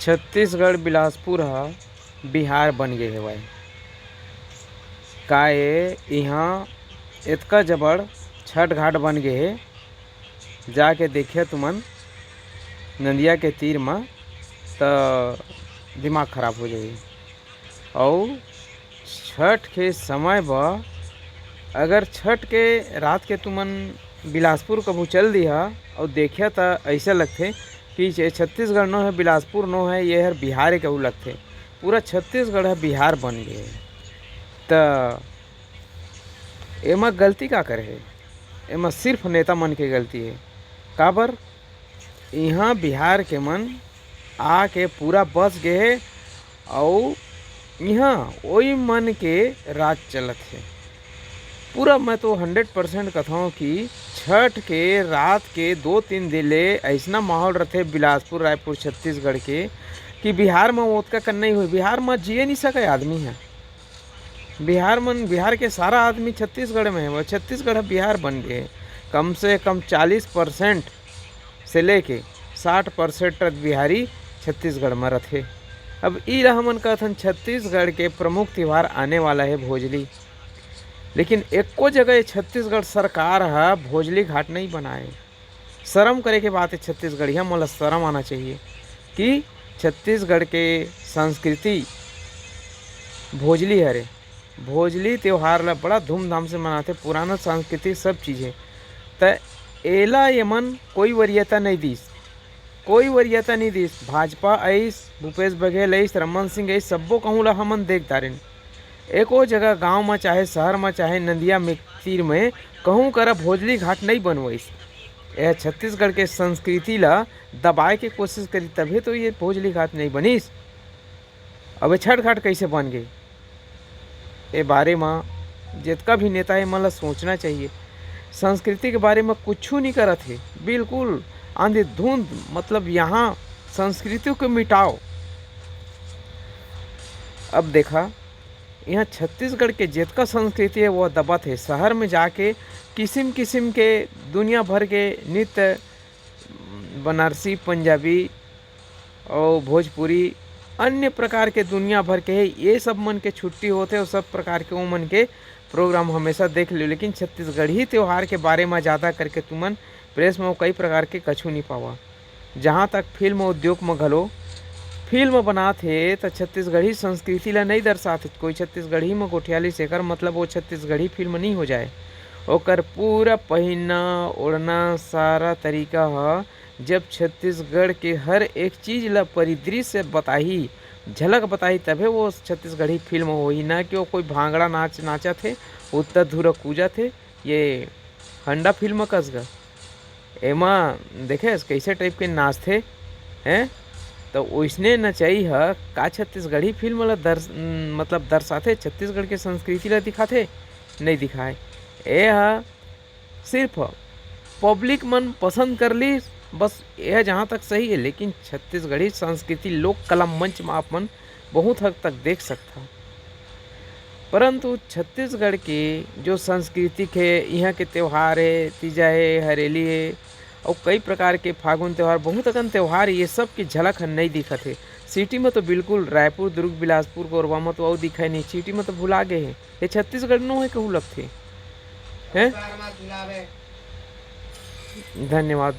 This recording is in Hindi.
छत्तीसगढ़ बिलासपुर ह बिहार बन गे हेवय। का ये इहाँ इतका जबड़ छठ घाट बन गे हे। जाके देखिया तुमन नदिया के तीर में त दिमाग खराब हो जाही। और छठ के समय ब अगर छठ के रात के तुमन बिलासपुर कभू चल दिहा और देखिया त ऐसा लगथे कि ये छत्तीसगढ़ नो है, बिलासपुर नो है, ये हर बिहार के लगथे। पूरा छत्तीसगढ़ है बिहार बन गए। त एमा गलती का करे है? एमा सिर्फ नेता मन के गलती है। काबर यहाँ बिहार के मन आके पूरा बस गए है और यहाँ वही मन के राज चलत है। पूरा मैं तो 100% कथाऊँ कि छठ के रात के 2-3 दिन ले ऐसा माहौल रहते बिलासपुर, रायपुर, छत्तीसगढ़ के कि बिहार में ओतका कन नहीं हुई। बिहार में जिए नहीं सके आदमी है। बिहार के सारा आदमी छत्तीसगढ़ में है। वो छत्तीसगढ़ बिहार बन गए। कम से कम 40% से लेके 60% तक बिहारी छत्तीसगढ़ में रहते। अब ई हमन कहथन छत्तीसगढ़ के प्रमुख त्यौहार आने वाला है भोजली। लेकिन एको जगह छत्तीसगढ़ सरकार है भोजली घाट नहीं बनाए। शर्म करे के बात है। छत्तीसगढ़िया मोला शर्म आना चाहिए कि छत्तीसगढ़ के संस्कृति भोजली हरे। भोजली त्यौहार ला बड़ा धूमधाम से मनाते। पुराना संस्कृति सब चीज़ें त एला यमन कोई वरीयता नहीं दीस। कोई वरीयता नहीं दीस। भाजपा आइस, भूपेश बघेल आइस, रमन सिंह आइस, सब्बो कहूँ ला हमन देख दारेन। एको जगह गांव में चाहे शहर में चाहे नदिया में तीर में कहूँ करा भोजली घाट नहीं बनवाइस। यह छत्तीसगढ़ के संस्कृति ला दबाए के कोशिश करी तभी तो ये भोजली घाट नहीं बनिस। अब छठ घाट कैसे बन गई? ए बारे में जितना भी नेता है मतलब सोचना चाहिए। संस्कृति के बारे में कुछ नहीं करत है। बिल्कुल अंधाधुंध मतलब यहाँ संस्कृति को मिटाओ। अब देखा यहाँ छत्तीसगढ़ के जितना संस्कृति है वो दबत है। शहर में जाके किस्म किस्म के दुनिया भर के नृत्य, बनारसी, पंजाबी और भोजपुरी, अन्य प्रकार के दुनिया भर के है। ये सब मन के छुट्टी होते और सब प्रकार के वो मन के प्रोग्राम हमेशा देख लो। लेकिन छत्तीसगढ़ी त्यौहार के बारे में ज़्यादा करके तुमन प्रेस में कई प्रकार के कछु नहीं पावा। जहाँ तक फिल्म उद्योग में घलो फिल्म बनाते तो छत्तीसगढ़ी संस्कृति ला नहीं दर्शाते। कोई छत्तीसगढ़ी में गोठियाली सेकर मतलब वो छत्तीसगढ़ी फिल्म नहीं हो जाए। ओकर पूरा पहिना ओढ़ना सारा तरीका है। जब छत्तीसगढ़ के हर एक चीज़ ला परिदृश्य बताही, झलक बताही, तभे वो छत्तीसगढ़ी फिल्म होही। ना कि वो कोई भांगड़ा नाच नाचा थे, उत्तर धुरा कूजा थे। ये हंडा फिल्म कसगा एमा देखे कैसे टाइप के नाचते हैं। तो वैसने नचाई है का छत्तीसगढ़ी फिल्म ला मतलब दर्शाते। छत्तीसगढ़ के संस्कृति ला दिखाते नहीं दिखाए। यह सिर्फ पब्लिक मन पसंद कर ली बस। यह जहाँ तक सही है। लेकिन छत्तीसगढ़ी संस्कृति लोक कला मंच में आप मन बहुत हद तक देख सकता। परंतु छत्तीसगढ़ के जो सांस्कृतिक है, यहाँ के त्यौहार है, तीजा है, हरेली है और कई प्रकार के फागुन त्यौहार, बहुत अकन त्यौहार, ये सब की झलक नहीं दिखत है। सिटी में तो बिल्कुल रायपुर, दुर्ग, बिलासपुर, कोरबा में तो और दिखाई नहीं। सिटी में तो भुला गए हैं। ये छत्तीसगढ़ नो है कहूँ लगते हैं। धन्यवाद।